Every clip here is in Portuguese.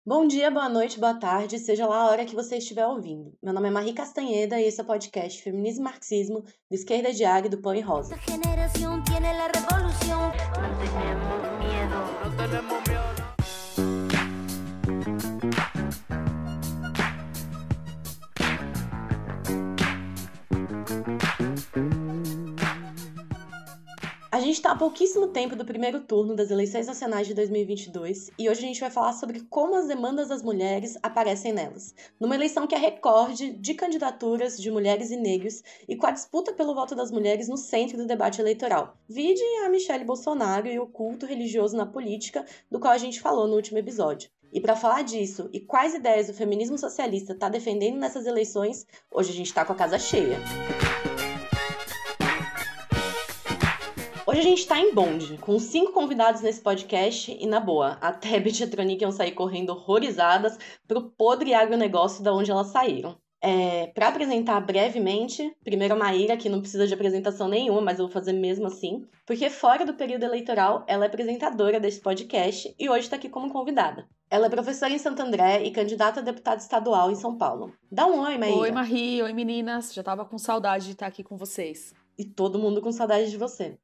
Bom dia, boa noite, boa tarde, seja lá a hora que você estiver ouvindo. Meu nome é Marie Castanheda e esse é o podcast Feminismo e Marxismo, do Esquerda Diária e do Pão e Rosa. Esta generación tiene la revolución. No tenemos miedo. No tenemos miedo. A gente está há pouquíssimo tempo do primeiro turno das eleições nacionais de 2022 e hoje a gente vai falar sobre como as demandas das mulheres aparecem nelas. Numa eleição que é recorde de candidaturas de mulheres e negros e com a disputa pelo voto das mulheres no centro do debate eleitoral. Vide a Michelle Bolsonaro e o culto religioso na política, do qual a gente falou no último episódio. E para falar disso e quais ideias o feminismo socialista está defendendo nessas eleições, hoje a gente está com a casa cheia. Hoje a gente está em bonde, com 5 convidados nesse podcast e, na boa, a Tebet e a Tronic iam sair correndo horrorizadas pro podre agronegócio da onde elas saíram. Para apresentar brevemente, primeiro a Maíra, que não precisa de apresentação nenhuma, mas eu vou fazer mesmo assim, porque fora do período eleitoral, ela é apresentadora desse podcast e hoje está aqui como convidada. Ela é professora em Santo André e candidata a deputada estadual em São Paulo. Dá um oi, Maíra. Oi, Marie. Oi, meninas. Já tava com saudade de estar aqui com vocês. E todo mundo com saudade de você.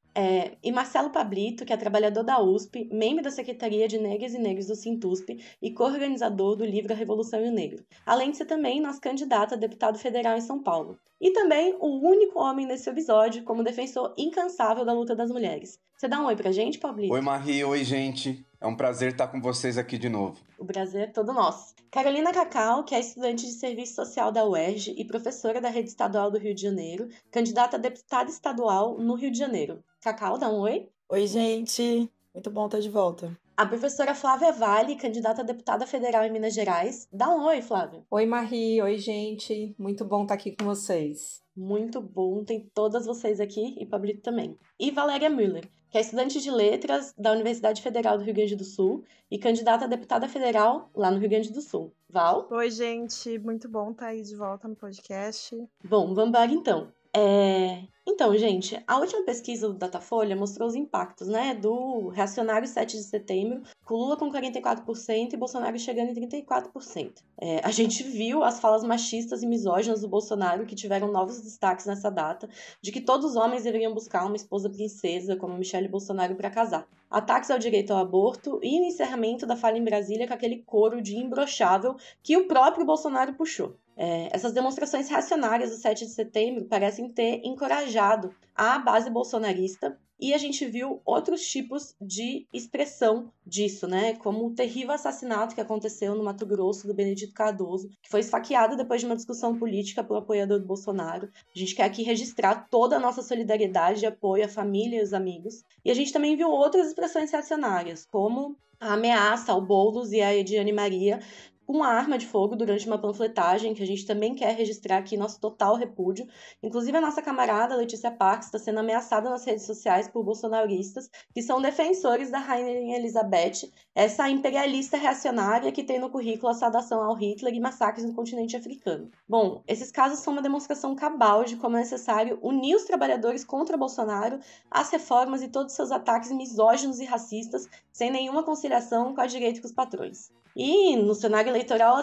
E Marcelo Pablito, que é trabalhador da USP, membro da Secretaria de Negras e Negros do Sintusp e co-organizador do livro A Revolução e o Negro, além de ser também nosso candidato a deputado federal em São Paulo. E também o único homem nesse episódio como defensor incansável da luta das mulheres. Você dá um oi pra gente, Pablito? Oi, Marie. Oi, gente. É um prazer estar com vocês aqui de novo. O prazer é todo nosso. Carolina Cacau, que é estudante de Serviço Social da UERJ e professora da Rede Estadual do Rio de Janeiro, candidata a deputada estadual no Rio de Janeiro. Cacau, dá um oi. Oi, gente. Muito bom estar de volta. A professora Flávia Vale, candidata a deputada federal em Minas Gerais. Dá um oi, Flávia. Oi, Marie. Oi, gente. Muito bom estar aqui com vocês. Muito bom, tem todas vocês aqui e Pablito também. E Valéria Müller, que é estudante de letras da Universidade Federal do Rio Grande do Sul e candidata a deputada federal lá no Rio Grande do Sul. Val? Oi, gente. Muito bom estar aí de volta no podcast. Bom, vamos embora então. Então, gente, a última pesquisa do Datafolha mostrou os impactos, né, do reacionário 7 de setembro, com Lula com 44% e Bolsonaro chegando em 34%. A gente viu as falas machistas e misóginas do Bolsonaro, que tiveram novos destaques nessa data, de que todos os homens deveriam buscar uma esposa princesa, como Michelle Bolsonaro, para casar. Ataques ao direito ao aborto e o encerramento da fala em Brasília com aquele coro de imbrochável que o próprio Bolsonaro puxou. Essas demonstrações reacionárias do 7 de setembro parecem ter encorajado a base bolsonarista e a gente viu outros tipos de expressão disso, né? Como o terrível assassinato que aconteceu no Mato Grosso do Benedito Cardoso, que foi esfaqueado depois de uma discussão política pelo apoiador do Bolsonaro. A gente quer aqui registrar toda a nossa solidariedade e apoio à família e aos amigos. E a gente também viu outras expressões reacionárias, como a ameaça ao Boulos e à Ediane Maria com uma arma de fogo durante uma panfletagem, que a gente também quer registrar aqui nosso total repúdio. Inclusive, a nossa camarada Letícia Parks está sendo ameaçada nas redes sociais por bolsonaristas, que são defensores da Rainha Elizabeth, essa imperialista reacionária que tem no currículo a saudação ao Hitler e massacres no continente africano. Bom, esses casos são uma demonstração cabal de como é necessário unir os trabalhadores contra Bolsonaro, as reformas e todos os seus ataques misóginos e racistas, sem nenhuma conciliação com a direita e com os patrões. E no cenário eleitoral,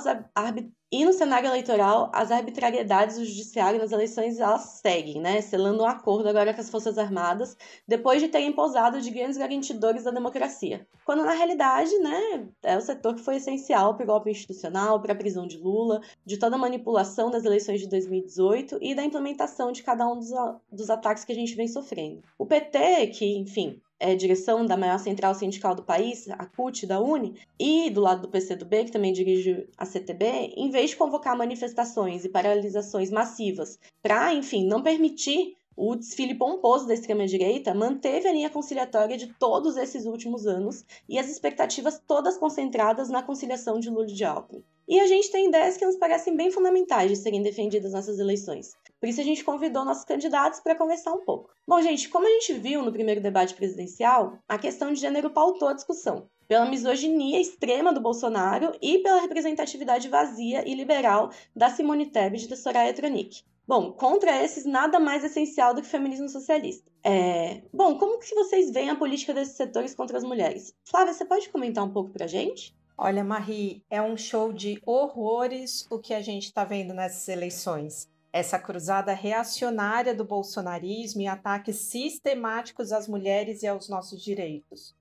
as arbitrariedades do judiciário nas eleições, elas seguem, né? Selando um acordo agora com as Forças Armadas, depois de terem posado de grandes garantidores da democracia. Quando, na realidade, né, é o setor que foi essencial para o golpe institucional, para a prisão de Lula, de toda a manipulação das eleições de 2018 e da implementação de cada um dos ataques que a gente vem sofrendo. O PT, que, enfim, é direção da maior central sindical do país, a CUT da UNE, e do lado do PCdoB, que também dirige a CTB, em vez de convocar manifestações e paralisações massivas para, enfim, não permitir o desfile pomposo da extrema-direita, manteve a linha conciliatória de todos esses últimos anos e as expectativas todas concentradas na conciliação de Lula e de Alckmin. E a gente tem ideias que nos parecem bem fundamentais de serem defendidas nessas eleições. Por isso a gente convidou nossos candidatos para conversar um pouco. Bom, gente, como a gente viu no primeiro debate presidencial, a questão de gênero pautou a discussão, pela misoginia extrema do Bolsonaro e pela representatividade vazia e liberal da Simone Tebet e da Soraya Tronic. Bom, contra esses, nada mais essencial do que o feminismo socialista. Bom, como que vocês veem a política desses setores contra as mulheres? Flávia, você pode comentar um pouco pra gente? Olha, Marie, é um show de horrores o que a gente está vendo nessas eleições. Essa cruzada reacionária do bolsonarismo e ataques sistemáticos às mulheres e aos nossos direitos.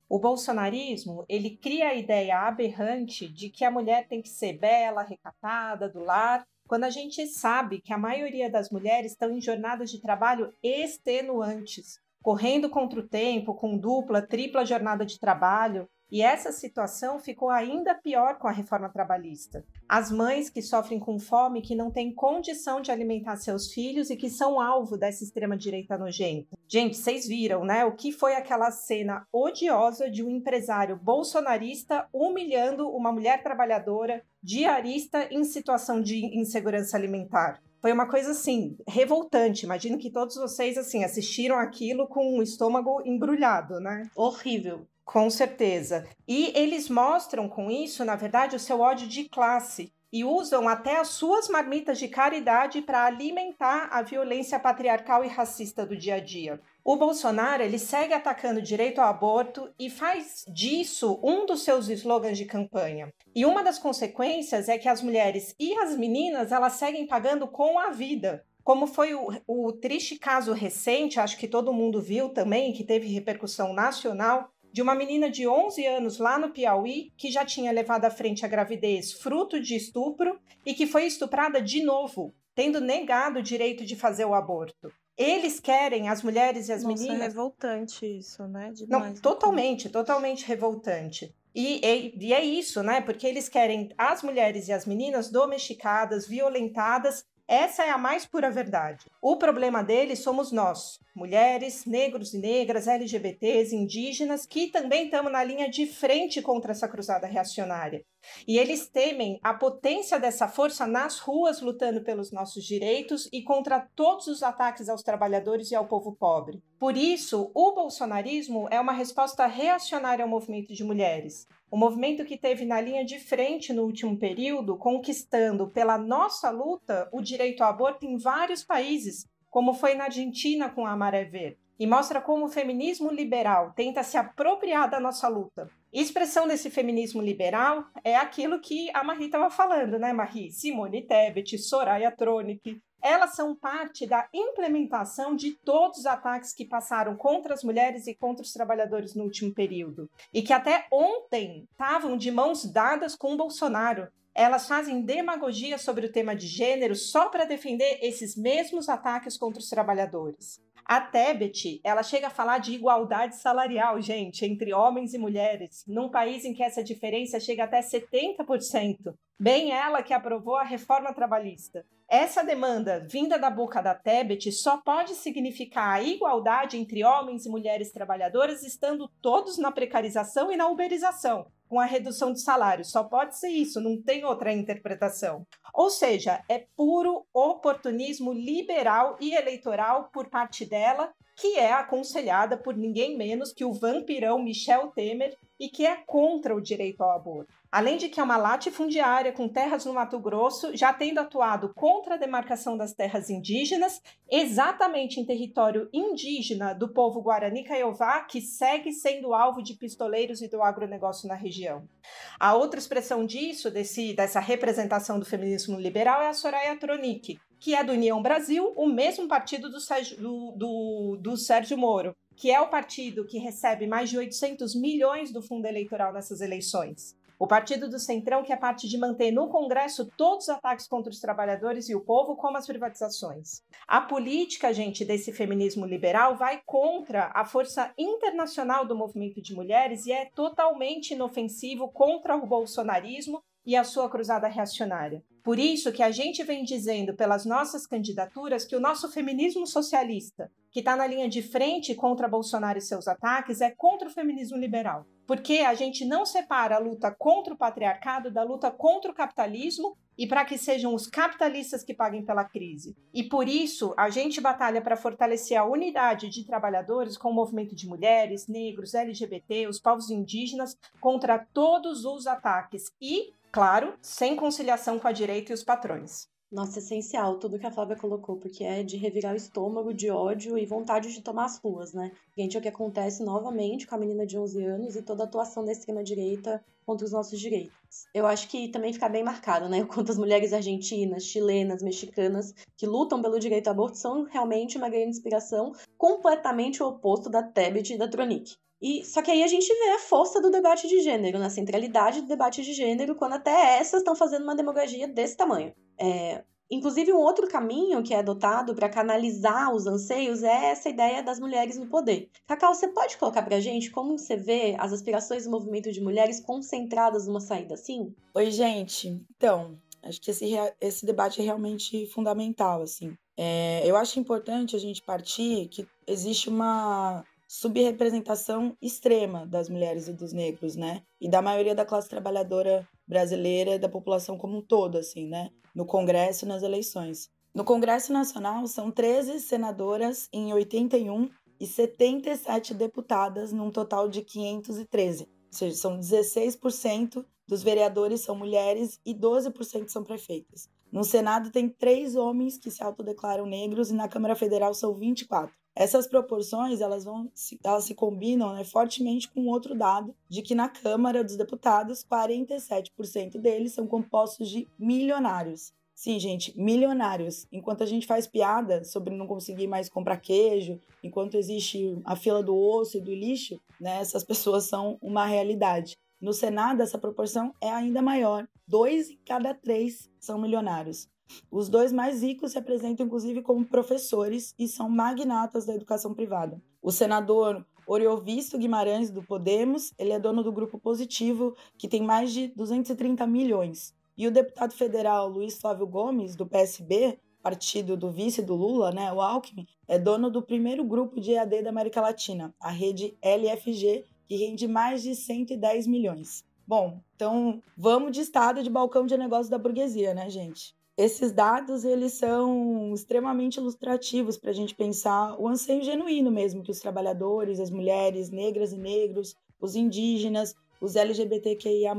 O bolsonarismo, ele cria a ideia aberrante de que a mulher tem que ser bela, recatada, do lar, quando a gente sabe que a maioria das mulheres estão em jornadas de trabalho extenuantes, correndo contra o tempo, com dupla, tripla jornada de trabalho, e essa situação ficou ainda pior com a reforma trabalhista. As mães que sofrem com fome, que não têm condição de alimentar seus filhos e que são alvo dessa extrema-direita nojenta. Gente, vocês viram, né? O que foi aquela cena odiosa de um empresário bolsonarista humilhando uma mulher trabalhadora, diarista em situação de insegurança alimentar? Foi uma coisa, assim, revoltante. Imagino que todos vocês, assim, assistiram aquilo com o estômago embrulhado, né? Horrível. Com certeza. E eles mostram com isso, na verdade, o seu ódio de classe e usam até as suas marmitas de caridade para alimentar a violência patriarcal e racista do dia a dia. O Bolsonaro, ele segue atacando o direito ao aborto e faz disso um dos seus slogans de campanha. E uma das consequências é que as mulheres e as meninas, elas seguem pagando com a vida. Como foi o triste caso recente, acho que todo mundo viu também, que teve repercussão nacional, de uma menina de 11 anos lá no Piauí que já tinha levado à frente a gravidez fruto de estupro e que foi estuprada de novo, tendo negado o direito de fazer o aborto. Eles querem, as mulheres e as Nossa, meninas... é revoltante isso, né? Não, totalmente revoltante. E é isso, né? Porque eles querem as mulheres e as meninas domesticadas, violentadas. Essa é a mais pura verdade. O problema deles somos nós, mulheres, negros e negras, LGBTs, indígenas, que também estamos na linha de frente contra essa cruzada reacionária. E eles temem a potência dessa força nas ruas lutando pelos nossos direitos e contra todos os ataques aos trabalhadores e ao povo pobre. Por isso, o bolsonarismo é uma resposta reacionária ao movimento de mulheres. O movimento que teve na linha de frente no último período, conquistando pela nossa luta o direito ao aborto em vários países, como foi na Argentina com a Maré Verde. E mostra como o feminismo liberal tenta se apropriar da nossa luta. Expressão desse feminismo liberal é aquilo que a Marie estava falando, né, Marie? Simone Tebet, Soraya Tronic, elas são parte da implementação de todos os ataques que passaram contra as mulheres e contra os trabalhadores no último período. E que até ontem estavam de mãos dadas com o Bolsonaro. Elas fazem demagogia sobre o tema de gênero só para defender esses mesmos ataques contra os trabalhadores. A Tebet, ela chega a falar de igualdade salarial, gente, entre homens e mulheres, num país em que essa diferença chega até 70%. Bem ela que aprovou a reforma trabalhista. Essa demanda, vinda da boca da Tebet, só pode significar a igualdade entre homens e mulheres trabalhadoras, estando todos na precarização e na uberização, com a redução de salário. Só pode ser isso, não tem outra interpretação. Ou seja, é puro oportunismo liberal e eleitoral por parte dela, que é aconselhada por ninguém menos que o vampirão Michel Temer e que é contra o direito ao aborto. Além de que é uma latifundiária com terras no Mato Grosso, já tendo atuado contra a demarcação das terras indígenas, exatamente em território indígena do povo Guarani Kaiowá, que segue sendo alvo de pistoleiros e do agronegócio na região. A outra expressão disso, dessa representação do feminismo liberal, é a Soraya Tronic, que é do União Brasil, o mesmo partido do Sérgio Moro, que é o partido que recebe mais de 800 milhões do fundo eleitoral nessas eleições. O partido do Centrão, que é parte de manter no Congresso todos os ataques contra os trabalhadores e o povo, como as privatizações. A política, gente, desse feminismo liberal vai contra a força internacional do movimento de mulheres e é totalmente inofensivo contra o bolsonarismo e a sua cruzada reacionária. Por isso que a gente vem dizendo pelas nossas candidaturas que o nosso feminismo socialista, que está na linha de frente contra Bolsonaro e seus ataques, é contra o feminismo liberal. Porque a gente não separa a luta contra o patriarcado da luta contra o capitalismo e para que sejam os capitalistas que paguem pela crise. E por isso, a gente batalha para fortalecer a unidade de trabalhadores com o movimento de mulheres, negros, LGBT, os povos indígenas, contra todos os ataques e, claro, sem conciliação com a direita e os patrões. Nossa, essencial, tudo que a Flávia colocou, porque é de revirar o estômago de ódio e vontade de tomar as ruas, né? Gente, é o que acontece novamente com a menina de 11 anos e toda a atuação da extrema-direita contra os nossos direitos. Eu acho que também fica bem marcado, né? O quanto as mulheres argentinas, chilenas, mexicanas que lutam pelo direito ao aborto são realmente uma grande inspiração, completamente o oposto da Tebet e da Tronic. Só que aí a gente vê a força do debate de gênero, na centralidade do debate de gênero, quando até essas estão fazendo uma demagogia desse tamanho. Inclusive, um outro caminho que é adotado para canalizar os anseios é essa ideia das mulheres no poder. Cacau, você pode colocar pra gente como você vê as aspirações do movimento de mulheres concentradas numa saída assim? Oi, gente. Então, acho que esse debate é realmente fundamental, assim. Eu acho importante a gente partir que existe uma subrepresentação extrema das mulheres e dos negros, né? E da maioria da classe trabalhadora brasileira e da população como um todo, assim, né? No Congresso e nas eleições. No Congresso Nacional, são 13 senadoras em 81 e 77 deputadas, num total de 513. Ou seja, são 16% dos vereadores são mulheres e 12% são prefeitas. No Senado tem 3 homens que se autodeclaram negros e na Câmara Federal são 24. Essas proporções elas se combinam, né, fortemente com outro dado de que na Câmara dos Deputados 47% deles são compostos de milionários. Sim, gente, milionários. Enquanto a gente faz piada sobre não conseguir mais comprar queijo, enquanto existe a fila do osso e do lixo, né, essas pessoas são uma realidade. No Senado, essa proporção é ainda maior. 2 em cada 3 são milionários. Os 2 mais ricos se apresentam, inclusive, como professores e são magnatas da educação privada. O senador Oriovisto Guimarães, do Podemos, ele é dono do Grupo Positivo, que tem mais de 230 milhões. E o deputado federal Luiz Flávio Gomes, do PSB, partido do vice do Lula, né, o Alckmin, é dono do primeiro grupo de EAD da América Latina, a rede LFG, que rende mais de 110 milhões. Bom, então vamos de estado de balcão de negócios da burguesia, né, gente? Esses dados, eles são extremamente ilustrativos para a gente pensar o anseio genuíno mesmo que os trabalhadores, as mulheres negras e negros, os indígenas, os LGBTQIA+,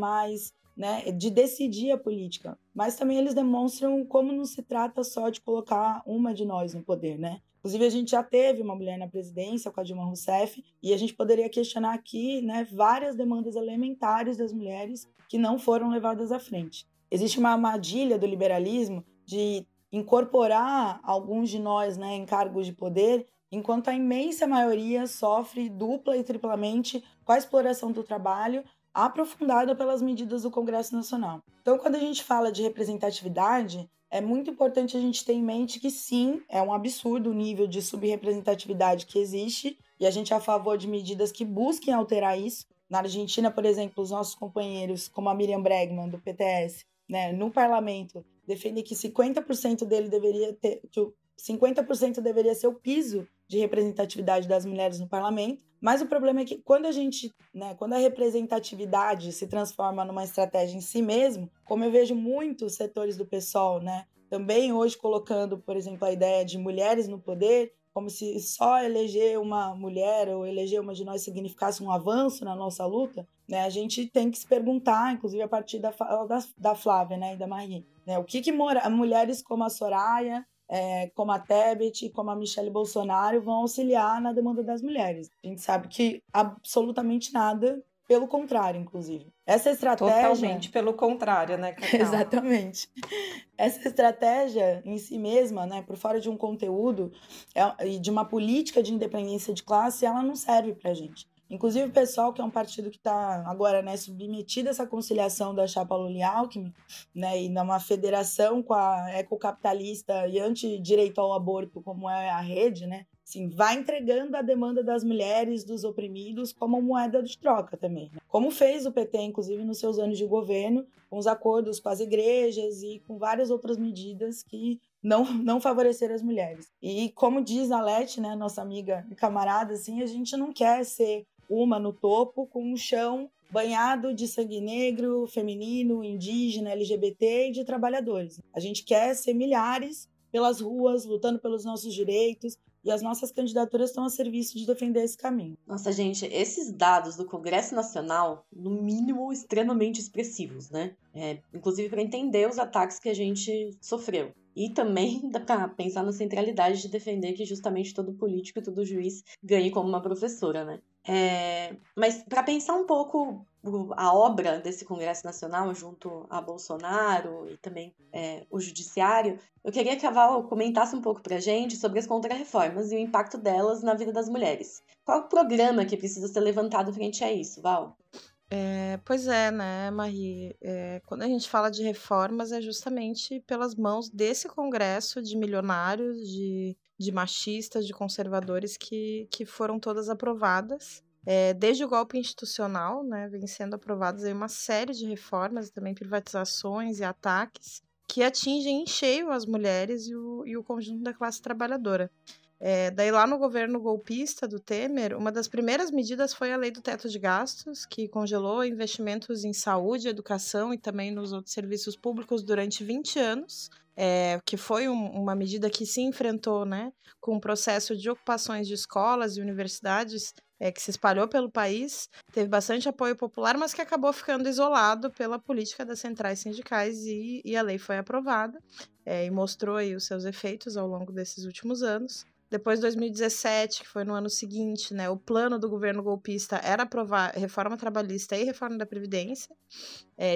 né, de decidir a política. Mas também eles demonstram como não se trata só de colocar uma de nós no poder, né? Inclusive, a gente já teve uma mulher na presidência, com a Dilma Rousseff, e a gente poderia questionar aqui, né, várias demandas elementares das mulheres que não foram levadas à frente. Existe uma armadilha do liberalismo de incorporar alguns de nós, né, em cargos de poder, enquanto a imensa maioria sofre dupla e triplamente com a exploração do trabalho, aprofundada pelas medidas do Congresso Nacional. Então, quando a gente fala de representatividade, é muito importante a gente ter em mente que sim, é um absurdo o nível de subrepresentatividade que existe, e a gente é a favor de medidas que busquem alterar isso. Na Argentina, por exemplo, os nossos companheiros, como a Miriam Bregman, do PTS, né, no parlamento, defende que 50% dele deveria ter, que 50% deveria ser o piso de representatividade das mulheres no parlamento, mas o problema é que quando a representatividade se transforma numa estratégia em si mesmo, como eu vejo muitos setores do PSOL, né, também hoje colocando, por exemplo, a ideia de mulheres no poder, como se só eleger uma mulher ou eleger uma de nós significasse um avanço na nossa luta, né? A gente tem que se perguntar, inclusive a partir da Flávia, né, e da Marie, né, o que mulheres como a Soraya, como a Tebet, como a Michelle Bolsonaro vão auxiliar na demanda das mulheres. A gente sabe que absolutamente nada, pelo contrário, inclusive. Essa estratégia... Totalmente pelo contrário, né, Cacau? Exatamente. Essa estratégia em si mesma, né, por fora de um conteúdo e de uma política de independência de classe, ela não serve pra gente. Inclusive o PSOL, que é um partido que está agora, né, submetido a essa conciliação da chapa Lula e Alckmin, né, e numa federação com a ecocapitalista e antidireito ao aborto, como é a rede, né, assim, vai entregando a demanda das mulheres, dos oprimidos, como moeda de troca também, né? Como fez o PT, inclusive, nos seus anos de governo, com os acordos com as igrejas e com várias outras medidas que não favoreceram as mulheres. E como diz a Leti, né, nossa amiga e camarada, assim, a gente não quer ser uma no topo com um chão banhado de sangue negro, feminino, indígena, LGBT e de trabalhadores. A gente quer ser milhares pelas ruas, lutando pelos nossos direitos, e as nossas candidaturas estão a serviço de defender esse caminho. Nossa, gente, esses dados do Congresso Nacional, no mínimo, extremamente expressivos, né? Inclusive para entender os ataques que a gente sofreu. E também dá para pensar na centralidade de defender que justamente todo político e todo juiz ganhe como uma professora, né? Mas para pensar um pouco a obra desse Congresso Nacional junto a Bolsonaro e também o Judiciário, eu queria que a Val comentasse um pouco pra gente sobre as contrarreformas e o impacto delas na vida das mulheres. Qual o programa que precisa ser levantado frente a isso, Val? Pois é, né, Marie? Quando a gente fala de reformas, é justamente pelas mãos desse Congresso de milionários, de machistas, de conservadores que foram todas aprovadas. Desde o golpe institucional, né, vem sendo aprovadas aí uma série de reformas, também privatizações e ataques, que atingem em cheio as mulheres e o conjunto da classe trabalhadora. Daí lá no governo golpista do Temer, uma das primeiras medidas foi a lei do teto de gastos, que congelou investimentos em saúde, educação e também nos outros serviços públicos durante 20 anos, que foi uma medida que se enfrentou, né, com o processo de ocupações de escolas e universidades que se espalhou pelo país, teve bastante apoio popular, mas que acabou ficando isolado pela política das centrais sindicais e a lei foi aprovada e mostrou aí os seus efeitos ao longo desses últimos anos. Depois de 2017, que foi no ano seguinte, né, o plano do governo golpista era aprovar reforma trabalhista e reforma da Previdência.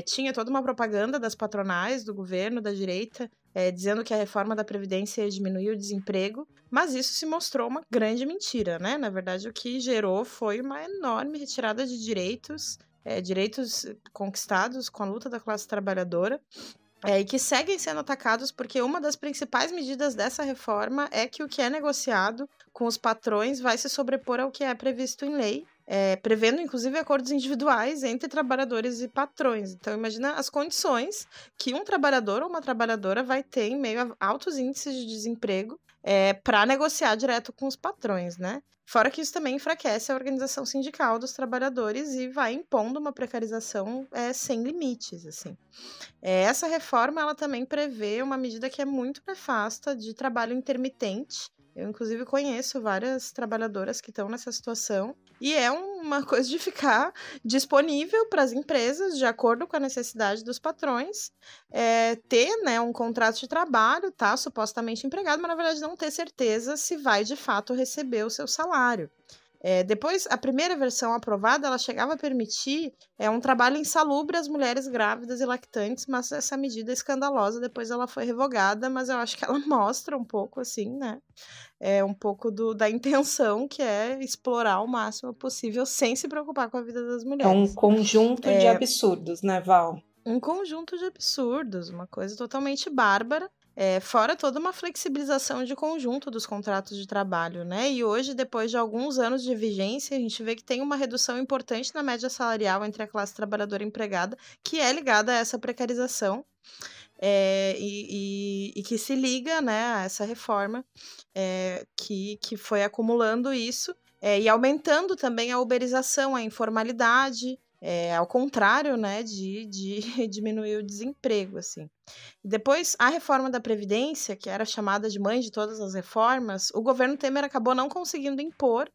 Tinha toda uma propaganda das patronais, do governo, da direita, dizendo que a reforma da Previdência ia diminuir o desemprego, mas isso se mostrou uma grande mentira, né? Na verdade, o que gerou foi uma enorme retirada de direitos conquistados com a luta da classe trabalhadora, e que seguem sendo atacados porque uma das principais medidas dessa reforma é que o que é negociado com os patrões vai se sobrepor ao que é previsto em lei, prevendo inclusive acordos individuais entre trabalhadores e patrões. Então imagina as condições que um trabalhador ou uma trabalhadora vai ter em meio a altos índices de desemprego para negociar direto com os patrões, né? Fora que isso também enfraquece a organização sindical dos trabalhadores e vai impondo uma precarização sem limites, assim. Essa reforma, ela também prevê uma medida que é muito nefasta de trabalho intermitente. Eu, inclusive, conheço várias trabalhadoras que estão nessa situação e é uma coisa de ficar disponível para as empresas, de acordo com a necessidade dos patrões, ter, né, um contrato de trabalho, tá, supostamente empregado, mas na verdade não ter certeza se vai de fato receber o seu salário. Depois, a primeira versão aprovada, ela chegava a permitir um trabalho insalubre às mulheres grávidas e lactantes, mas essa medida é escandalosa, depois ela foi revogada, mas eu acho que ela mostra um pouco, assim, né, um pouco da intenção, que é explorar o máximo possível, sem se preocupar com a vida das mulheres. É um conjunto de absurdos, né, Val? Um conjunto de absurdos, uma coisa totalmente bárbara. Fora toda uma flexibilização de conjunto dos contratos de trabalho, né? E hoje, depois de alguns anos de vigência, a gente vê que tem uma redução importante na média salarial entre a classe trabalhadora e empregada, que é ligada a essa precarização, e que se liga, né, a essa reforma que foi acumulando isso e aumentando também a uberização, a informalidade, ao contrário, né, de diminuir o desemprego, assim. Depois, a reforma da Previdência, que era chamada de mãe de todas as reformas, o governo Temer acabou não conseguindo impor,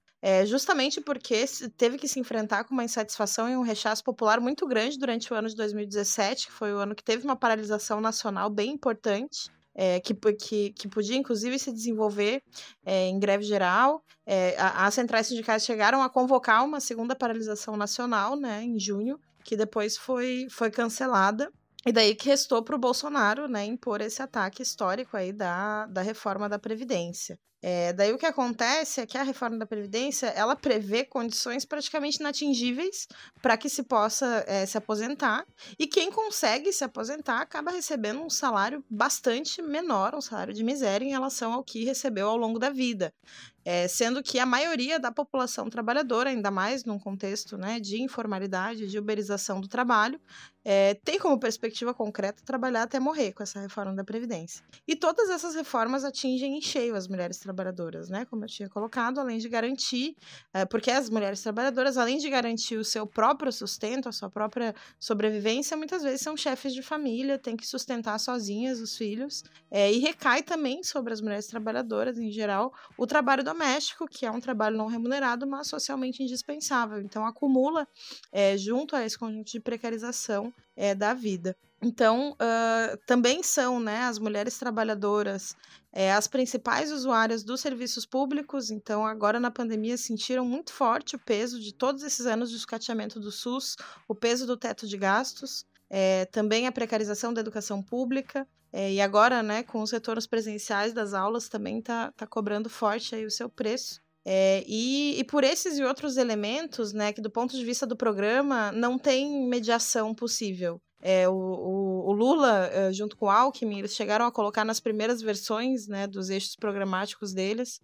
justamente porque teve que se enfrentar com uma insatisfação e um rechaço popular muito grande durante o ano de 2017, que foi o ano que teve uma paralisação nacional bem importante, que podia, inclusive, se desenvolver em greve geral. As centrais sindicais chegaram a convocar uma segunda paralisação nacional, né, em junho, que depois foi cancelada. E daí que restou para o Bolsonaro, né, impor esse ataque histórico aí da reforma da Previdência. Daí o que acontece é que a reforma da Previdência, ela prevê condições praticamente inatingíveis para que se possa se aposentar, e quem consegue se aposentar acaba recebendo um salário bastante menor, um salário de miséria em relação ao que recebeu ao longo da vida. Sendo que a maioria da população trabalhadora, ainda mais num contexto, né, de informalidade, de uberização do trabalho, tem como perspectiva concreta trabalhar até morrer com essa reforma da Previdência. E todas essas reformas atingem em cheio as mulheres trabalhadoras, né? Como eu tinha colocado, além de garantir, porque as mulheres trabalhadoras, além de garantir o seu próprio sustento, a sua própria sobrevivência, muitas vezes são chefes de família, têm que sustentar sozinhas os filhos, e recai também sobre as mulheres trabalhadoras, em geral, o trabalho doméstico, que é um trabalho não remunerado, mas socialmente indispensável. Então, acumula, junto a esse conjunto de precarização da vida. Então, também são, né, as mulheres trabalhadoras as principais usuárias dos serviços públicos. Então, agora na pandemia, sentiram muito forte o peso de todos esses anos de escateamento do SUS, o peso do teto de gastos, também a precarização da educação pública, e agora, né, com os retornos presenciais das aulas, também tá cobrando forte aí o seu preço. E por esses e outros elementos, né, que do ponto de vista do programa, não tem mediação possível. O Lula, junto com o Alckmin, eles chegaram a colocar nas primeiras versões, né, dos eixos programáticos deles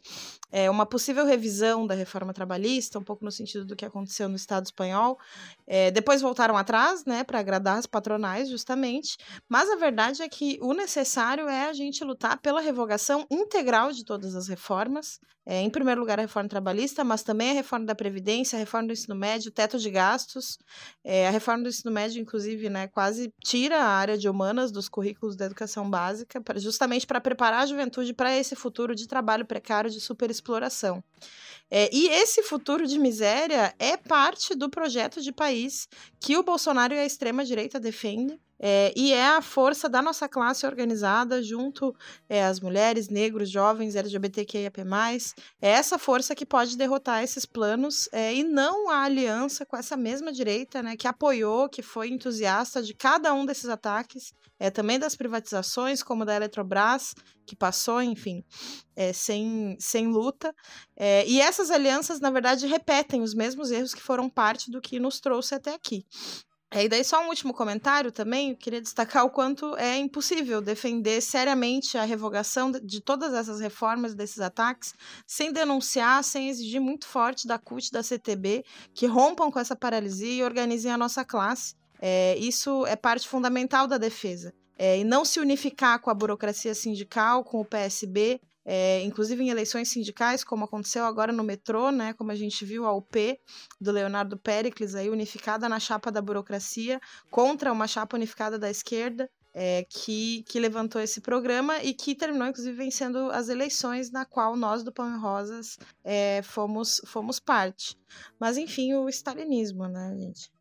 uma possível revisão da reforma trabalhista, um pouco no sentido do que aconteceu no Estado espanhol. Depois voltaram atrás, né, para agradar as patronais, justamente. Mas a verdade é que o necessário é a gente lutar pela revogação integral de todas as reformas. Em primeiro lugar, a reforma trabalhista, mas também a reforma da Previdência, a reforma do ensino médio, o teto de gastos. A reforma do ensino médio, inclusive, né, quase tira a área de humanas dos currículos da educação básica, justamente para preparar a juventude para esse futuro de trabalho precário, de superexploração. E esse futuro de miséria é parte do projeto de país que o Bolsonaro e a extrema-direita defendem. E é a força da nossa classe organizada junto às mulheres, negros, jovens, LGBTQIAP+. É essa força que pode derrotar esses planos e não a aliança com essa mesma direita, né, que apoiou, que foi entusiasta de cada um desses ataques, também das privatizações, como da Eletrobras, que passou, enfim, sem luta. E essas alianças, na verdade, repetem os mesmos erros que foram parte do que nos trouxe até aqui. E daí só um último comentário também, eu queria destacar o quanto é impossível defender seriamente a revogação de todas essas reformas, desses ataques, sem denunciar, sem exigir muito forte da CUT, da CTB, que rompam com essa paralisia e organizem a nossa classe. Isso é parte fundamental da defesa. E não se unificar com a burocracia sindical, com o PSB, inclusive em eleições sindicais, como aconteceu agora no metrô, né, como a gente viu a UP do Leonardo Péricles aí unificada na chapa da burocracia contra uma chapa unificada da esquerda, que levantou esse programa e que terminou inclusive vencendo as eleições, na qual nós do Pão e Rosas fomos parte. Mas enfim, o stalinismo, né, gente?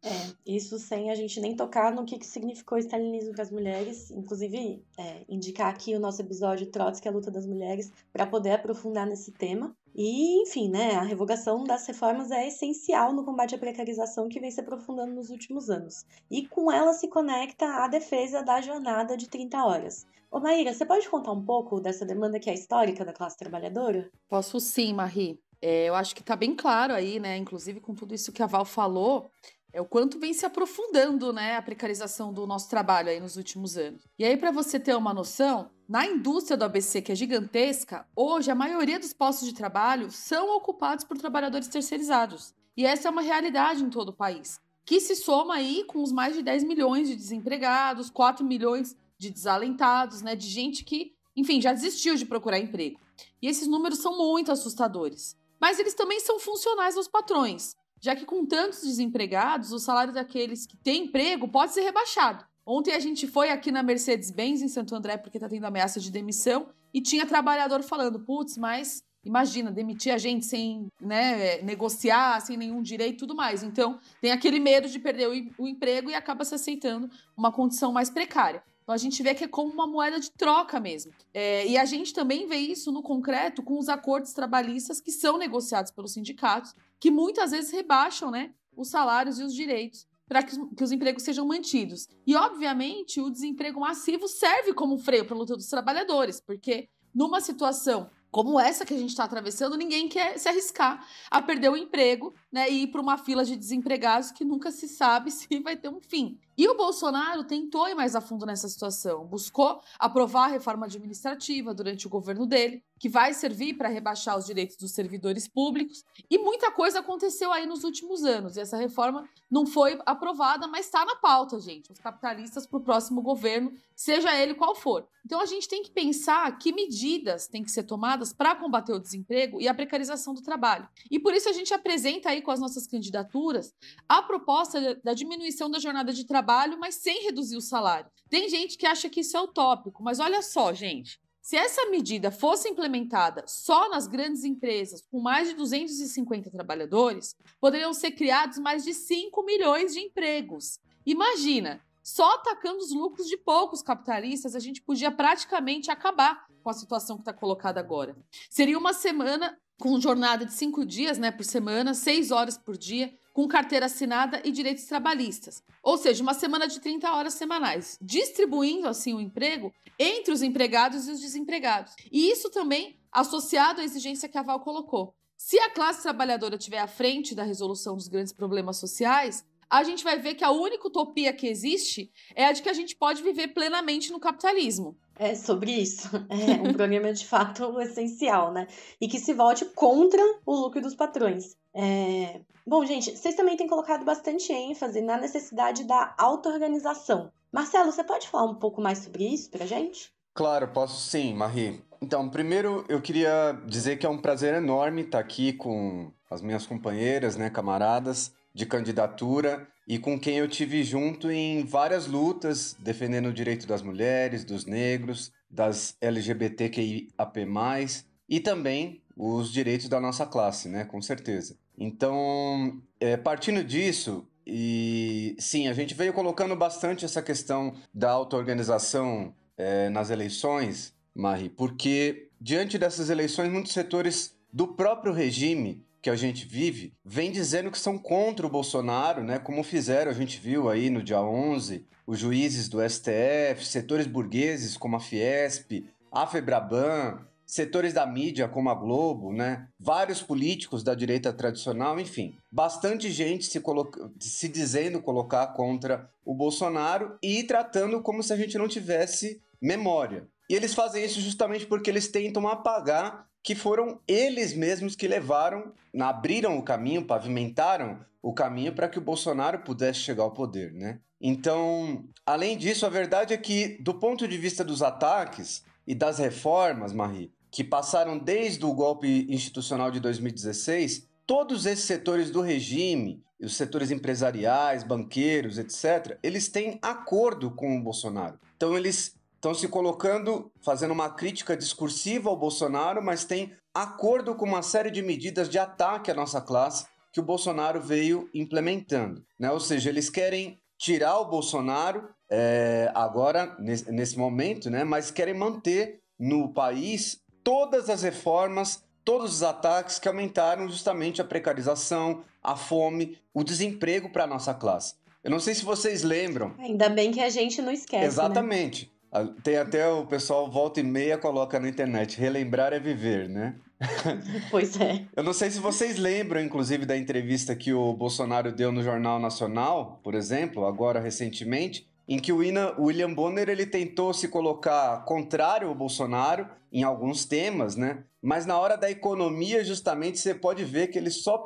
Isso sem a gente nem tocar no que significou o stalinismo para as mulheres, inclusive indicar aqui o nosso episódio Trotsky, a luta das mulheres, para poder aprofundar nesse tema. E, enfim, né, a revogação das reformas é essencial no combate à precarização que vem se aprofundando nos últimos anos. E com ela se conecta a defesa da jornada de 30 horas. Ô Maíra, você pode contar um pouco dessa demanda que é histórica da classe trabalhadora? Posso sim, Marie. Eu acho que tá bem claro aí, né, inclusive com tudo isso que a Val falou, o quanto vem se aprofundando, né, a precarização do nosso trabalho aí nos últimos anos. E aí, para você ter uma noção, na indústria do ABC, que é gigantesca, hoje a maioria dos postos de trabalho são ocupados por trabalhadores terceirizados. E essa é uma realidade em todo o país, que se soma aí com os mais de 10 milhões de desempregados, 4 milhões de desalentados, né, de gente que, enfim, já desistiu de procurar emprego. E esses números são muito assustadores. Mas eles também são funcionais aos patrões, já que com tantos desempregados, o salário daqueles que têm emprego pode ser rebaixado. Ontem a gente foi aqui na Mercedes-Benz, em Santo André, porque tá tendo ameaça de demissão, e tinha trabalhador falando, putz, mas imagina, demitir a gente sem, né, negociar, sem nenhum direito e tudo mais. Então, tem aquele medo de perder o emprego e acaba se aceitando uma condição mais precária. Então, a gente vê que é como uma moeda de troca mesmo. E a gente também vê isso no concreto com os acordos trabalhistas que são negociados pelos sindicatos, que muitas vezes rebaixam, né, os salários e os direitos para que os empregos sejam mantidos. E, obviamente, o desemprego massivo serve como freio para a luta dos trabalhadores, porque numa situação como essa que a gente está atravessando, ninguém quer se arriscar a perder o emprego né, e ir para uma fila de desempregados que nunca se sabe se vai ter um fim. E o Bolsonaro tentou ir mais a fundo nessa situação, buscou aprovar a reforma administrativa durante o governo dele, que vai servir para rebaixar os direitos dos servidores públicos, e muita coisa aconteceu aí nos últimos anos, e essa reforma não foi aprovada, mas está na pauta, gente, os capitalistas para o próximo governo, seja ele qual for. Então a gente tem que pensar que medidas têm que ser tomadas para combater o desemprego e a precarização do trabalho. E por isso a gente apresenta aí com as nossas candidaturas a proposta da diminuição da jornada de trabalho, mas sem reduzir o salário. Tem gente que acha que isso é utópico, mas olha só, gente. Se essa medida fosse implementada só nas grandes empresas com mais de 250 trabalhadores, poderiam ser criados mais de 5 milhões de empregos. Imagina, só atacando os lucros de poucos capitalistas, a gente podia praticamente acabar com a situação que está colocada agora. Seria uma semana com jornada de 5 dias, né, por semana, 6 horas por dia, com carteira assinada e direitos trabalhistas. Ou seja, uma semana de 30 horas semanais, distribuindo assim o emprego entre os empregados e os desempregados. E isso também associado à exigência que a Val colocou. Se a classe trabalhadora estiver à frente da resolução dos grandes problemas sociais, a gente vai ver que a única utopia que existe é a de que a gente pode viver plenamente no capitalismo. É sobre isso. É um programa de fato essencial, né? E que se volte contra o lucro dos patrões. Bom, gente, vocês também têm colocado bastante ênfase na necessidade da auto-organização. Marcelo, você pode falar um pouco mais sobre isso pra gente? Claro, posso sim, Marie. Então, primeiro eu queria dizer que é um prazer enorme estar aqui com as minhas companheiras, né, camaradas de candidatura e com quem eu tive junto em várias lutas defendendo o direito das mulheres, dos negros, das LGBTQIAP+, e também os direitos da nossa classe, né, com certeza. Então, partindo disso, e sim, a gente veio colocando bastante essa questão da auto-organização nas eleições, Marie, porque diante dessas eleições, muitos setores do próprio regime que a gente vive, vem dizendo que são contra o Bolsonaro, né? Como fizeram, a gente viu aí no dia 11, os juízes do STF, setores burgueses como a Fiesp, a Febraban, setores da mídia como a Globo, né? Vários políticos da direita tradicional, enfim, bastante gente se dizendo colocar contra o Bolsonaro e tratando como se a gente não tivesse memória. E eles fazem isso justamente porque eles tentam apagar que foram eles mesmos que abriram o caminho, pavimentaram o caminho para que o Bolsonaro pudesse chegar ao poder, né? Então, além disso, a verdade é que, do ponto de vista dos ataques e das reformas, Marie, que passaram desde o golpe institucional de 2016, todos esses setores do regime, os setores empresariais, banqueiros, etc., eles têm acordo com o Bolsonaro. Então, eles estão se colocando, fazendo uma crítica discursiva ao Bolsonaro, mas tem acordo com uma série de medidas de ataque à nossa classe que o Bolsonaro veio implementando, né? Ou seja, eles querem tirar o Bolsonaro agora, nesse momento, né? Mas querem manter no país todas as reformas, todos os ataques que aumentaram justamente a precarização, a fome, o desemprego para a nossa classe. Eu não sei se vocês lembram. Ainda bem que a gente não esquece, Exatamente. Né? Tem até o pessoal volta e meia coloca na internet, relembrar é viver, né? Pois é. Eu não sei se vocês lembram, inclusive, da entrevista que o Bolsonaro deu no Jornal Nacional, por exemplo, agora recentemente, em que o William Bonner ele tentou se colocar contrário ao Bolsonaro em alguns temas, né? Mas na hora da economia, justamente, você pode ver que ele só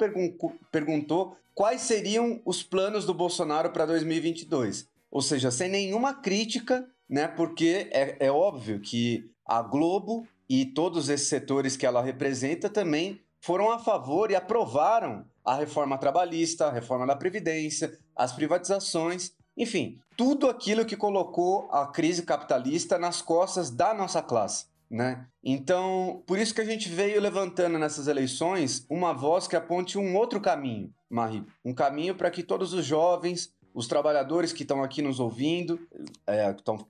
perguntou quais seriam os planos do Bolsonaro para 2022. Ou seja, sem nenhuma crítica, né? Porque é óbvio que a Globo e todos esses setores que ela representa também foram a favor e aprovaram a reforma trabalhista, a reforma da Previdência, as privatizações, enfim, tudo aquilo que colocou a crise capitalista nas costas da nossa classe, né? Então, por isso que a gente veio levantando nessas eleições uma voz que aponte um outro caminho, Marie, um caminho para que todos os jovens, os trabalhadores que estão aqui nos ouvindo, que estão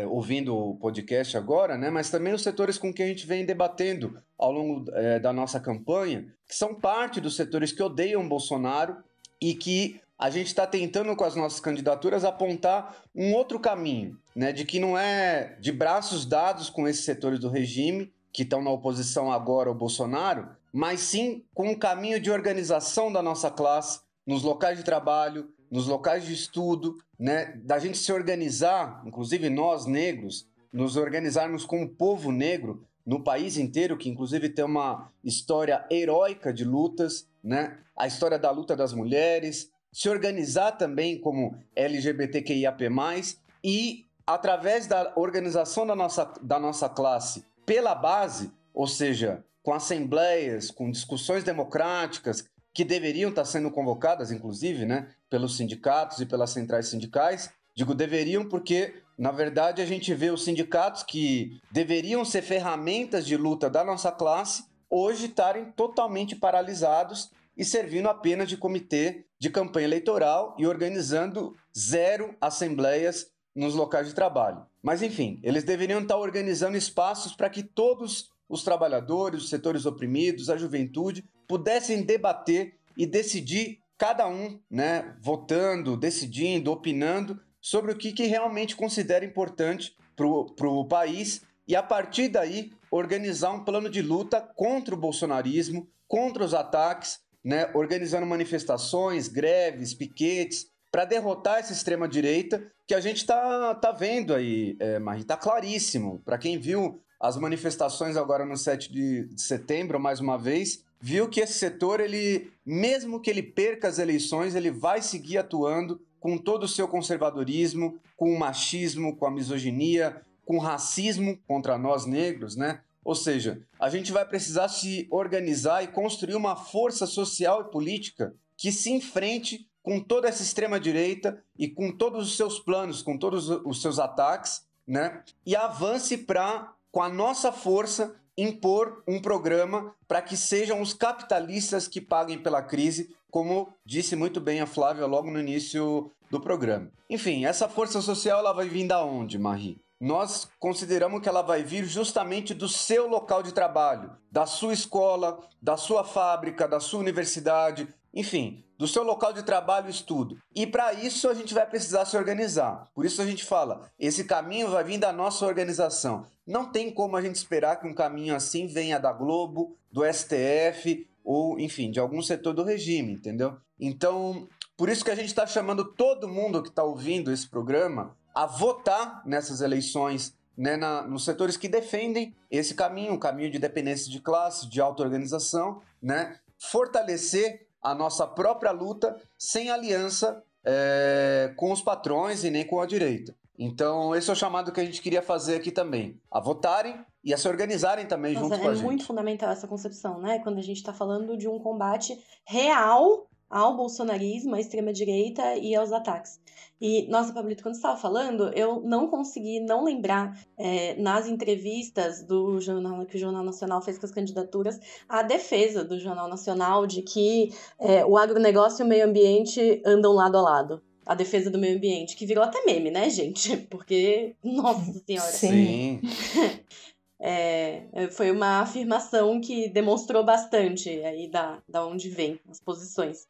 ouvindo o podcast agora, né? Mas também os setores com quem a gente vem debatendo ao longo da nossa campanha, que são parte dos setores que odeiam Bolsonaro e que a gente está tentando com as nossas candidaturas apontar um outro caminho, né? De que não é de braços dados com esses setores do regime que estão na oposição agora ao Bolsonaro, mas sim com um caminho de organização da nossa classe, nos locais de trabalho, nos locais de estudo, né? Da gente se organizar, inclusive nós negros, nos organizarmos como povo negro no país inteiro, que inclusive tem uma história heróica de lutas, né? A história da luta das mulheres, se organizar também como LGBTQIAP+, e através da organização da nossa classe pela base, ou seja, com assembleias, com discussões democráticas que deveriam estar sendo convocadas, inclusive, né, pelos sindicatos e pelas centrais sindicais. Digo deveriam porque, na verdade, a gente vê os sindicatos que deveriam ser ferramentas de luta da nossa classe hoje estarem totalmente paralisados e servindo apenas de comitê de campanha eleitoral e organizando 0 assembleias nos locais de trabalho. Mas, enfim, eles deveriam estar organizando espaços para que todos os trabalhadores, os setores oprimidos, a juventude, pudessem debater e decidir, cada um, né, votando, decidindo, opinando sobre o que realmente considera importante para o país e, a partir daí, organizar um plano de luta contra o bolsonarismo, contra os ataques, né, organizando manifestações, greves, piquetes, para derrotar essa extrema-direita que a gente está vendo aí, Marie, está claríssimo. Para quem viu as manifestações agora no 7 de setembro, mais uma vez, viu que esse setor, ele, mesmo que ele perca as eleições, ele vai seguir atuando com todo o seu conservadorismo, com o machismo, com a misoginia, com o racismo contra nós negros, né? Ou seja, a gente vai precisar se organizar e construir uma força social e política que se enfrente com toda essa extrema-direita e com todos os seus planos, com todos os seus ataques, né? E avance para, com a nossa força, impor um programa para que sejam os capitalistas que paguem pela crise, como disse muito bem a Flávia logo no início do programa. Enfim, essa força social ela vai vir da onde, Marie? Nós consideramos que ela vai vir justamente do seu local de trabalho, da sua escola, da sua fábrica, da sua universidade, enfim, do seu local de trabalho e estudo. E para isso a gente vai precisar se organizar. Por isso a gente fala, esse caminho vai vir da nossa organização. Não tem como a gente esperar que um caminho assim venha da Globo, do STF ou, enfim, de algum setor do regime, entendeu? Então, por isso que a gente está chamando todo mundo que está ouvindo esse programa a votar nessas eleições, né, nos setores que defendem esse caminho, um caminho de independência de classe, de auto-organização, né, fortalecer a nossa própria luta sem aliança com os patrões e nem com a direita. Então, esse é o chamado que a gente queria fazer aqui também, a votarem e a se organizarem também junto com a gente. É muito fundamental essa concepção, né? Quando a gente está falando de um combate real ao bolsonarismo, à extrema-direita e aos ataques. E, nossa, Pablito, quando você estava falando, eu não consegui não lembrar nas entrevistas do jornal, que o Jornal Nacional fez com as candidaturas, a defesa do Jornal Nacional de que o agronegócio e o meio ambiente andam lado a lado. A defesa do meio ambiente, que virou até meme, né, gente? Porque, nossa senhora. Sim. Foi uma afirmação que demonstrou bastante aí da onde vem as posições.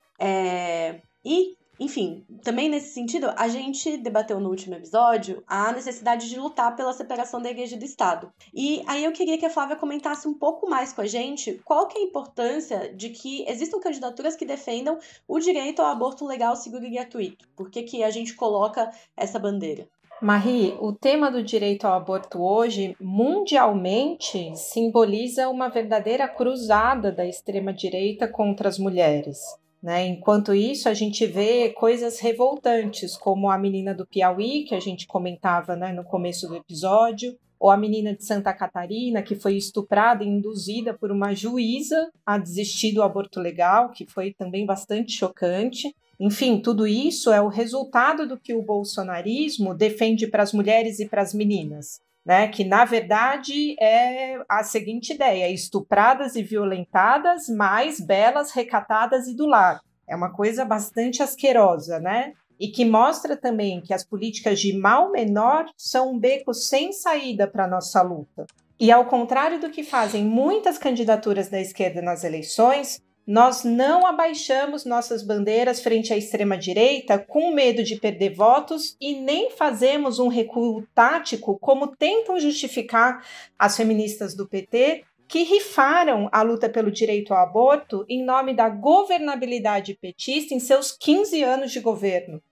E, enfim, também nesse sentido, a gente debateu no último episódio a necessidade de lutar pela separação da igreja do Estado. E aí eu queria que a Flávia comentasse um pouco mais com a gente qual que é a importância de que existam candidaturas que defendam o direito ao aborto legal, seguro e gratuito. Por que a gente coloca essa bandeira? Marie, o tema do direito ao aborto hoje, mundialmente, simboliza uma verdadeira cruzada da extrema-direita contra as mulheres. Né? Enquanto isso, a gente vê coisas revoltantes, como a menina do Piauí, que a gente comentava, né, no começo do episódio, ou a menina de Santa Catarina, que foi estuprada e induzida por uma juíza a desistir do aborto legal, que foi também bastante chocante. Enfim, tudo isso é o resultado do que o bolsonarismo defende para as mulheres e para as meninas, né? Que, na verdade, é a seguinte ideia: estupradas e violentadas, mais belas, recatadas e do lar. É uma coisa bastante asquerosa, né? E que mostra também que as políticas de mal menor são um beco sem saída para a nossa luta. E, ao contrário do que fazem muitas candidaturas da esquerda nas eleições, nós não abaixamos nossas bandeiras frente à extrema-direita com medo de perder votos e nem fazemos um recuo tático como tentam justificar as feministas do PT, que rifaram a luta pelo direito ao aborto em nome da governabilidade petista em seus 15 anos de governo.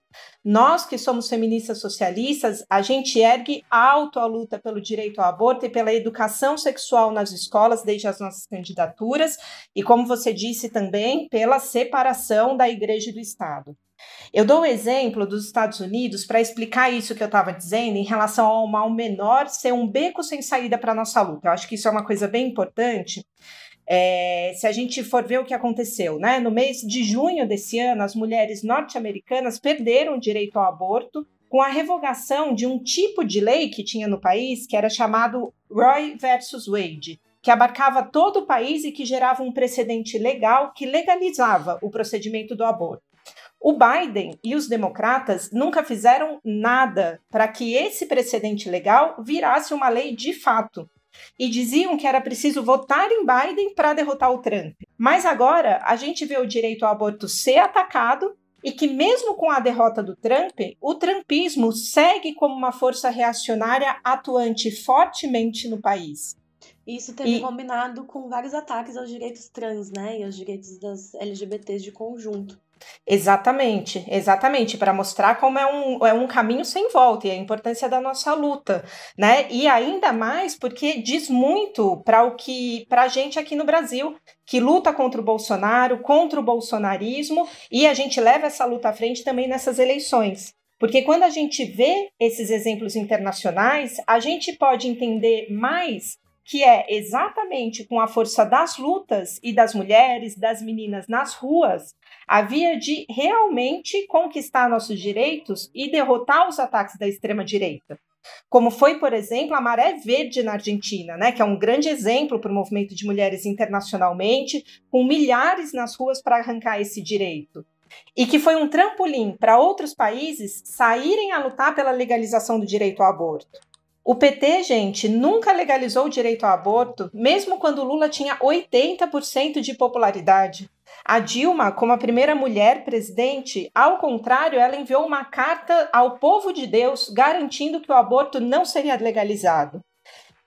Nós que somos feministas socialistas, a gente ergue alto a luta pelo direito ao aborto e pela educação sexual nas escolas desde as nossas candidaturas e, como você disse também, pela separação da Igreja e do Estado. Eu dou o exemplo dos Estados Unidos para explicar isso que eu estava dizendo em relação ao mal menor ser um beco sem saída para a nossa luta. Eu acho que isso é uma coisa bem importante. Se a gente for ver o que aconteceu, né? No mês de junho desse ano, as mulheres norte-americanas perderam o direito ao aborto com a revogação de um tipo de lei que tinha no país, que era chamado Roe versus Wade, que abarcava todo o país e que gerava um precedente legal que legalizava o procedimento do aborto. O Biden e os democratas nunca fizeram nada para que esse precedente legal virasse uma lei de fato. E diziam que era preciso votar em Biden para derrotar o Trump. Mas agora a gente vê o direito ao aborto ser atacado e que mesmo com a derrota do Trump, o trumpismo segue como uma força reacionária atuante fortemente no país. Isso teve combinado com vários ataques aos direitos trans, né? E aos direitos das LGBTs de conjunto. Exatamente, para mostrar como é um caminho sem volta e a importância da nossa luta, né? E ainda mais porque diz muito para a gente aqui no Brasil, que luta contra o Bolsonaro, contra o bolsonarismo, e a gente leva essa luta à frente também nessas eleições. Porque quando a gente vê esses exemplos internacionais, a gente pode entender mais que é exatamente com a força das lutas e das mulheres, das meninas nas ruas, a via de realmente conquistar nossos direitos e derrotar os ataques da extrema-direita. Como foi, por exemplo, a Maré Verde na Argentina, né, que é um grande exemplo para o movimento de mulheres internacionalmente, com milhares nas ruas para arrancar esse direito. E que foi um trampolim para outros países saírem a lutar pela legalização do direito ao aborto. O PT, gente, nunca legalizou o direito ao aborto, mesmo quando Lula tinha 80% de popularidade. A Dilma, como a primeira mulher presidente, ao contrário, ela enviou uma carta ao povo de Deus garantindo que o aborto não seria legalizado.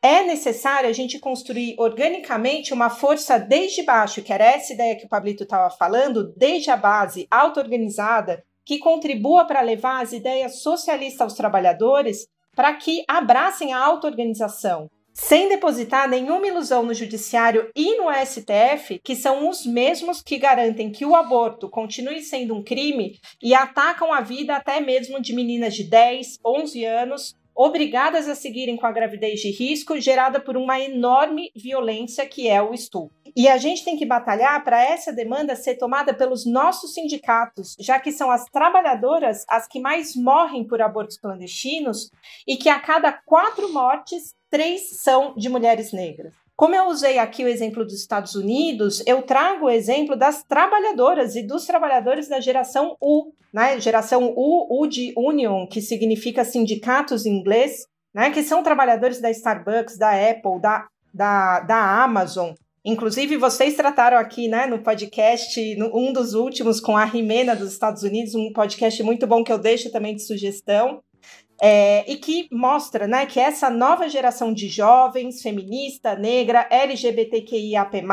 É necessário a gente construir organicamente uma força desde baixo, que era essa ideia que o Pablito estava falando, desde a base, auto-organizada, que contribua para levar as ideias socialistas aos trabalhadores, para que abracem a auto-organização, sem depositar nenhuma ilusão no Judiciário e no STF, que são os mesmos que garantem que o aborto continue sendo um crime e atacam a vida até mesmo de meninas de 10, 11 anos, obrigadas a seguirem com a gravidez de risco gerada por uma enorme violência que é o estupro. E a gente tem que batalhar para essa demanda ser tomada pelos nossos sindicatos, já que são as trabalhadoras as que mais morrem por abortos clandestinos e que a cada 4 mortes, 3 são de mulheres negras. Como eu usei aqui o exemplo dos Estados Unidos, eu trago o exemplo das trabalhadoras e dos trabalhadores da geração U, né? Geração U de Union, que significa sindicatos em inglês, né? Que são trabalhadores da Starbucks, da Apple, da Amazon. Inclusive, vocês trataram aqui, né, no podcast, um dos últimos, com a Jimena dos Estados Unidos, um podcast muito bom que eu deixo também de sugestão. E que mostra, né, que essa nova geração de jovens, feminista, negra, LGBTQIAP+,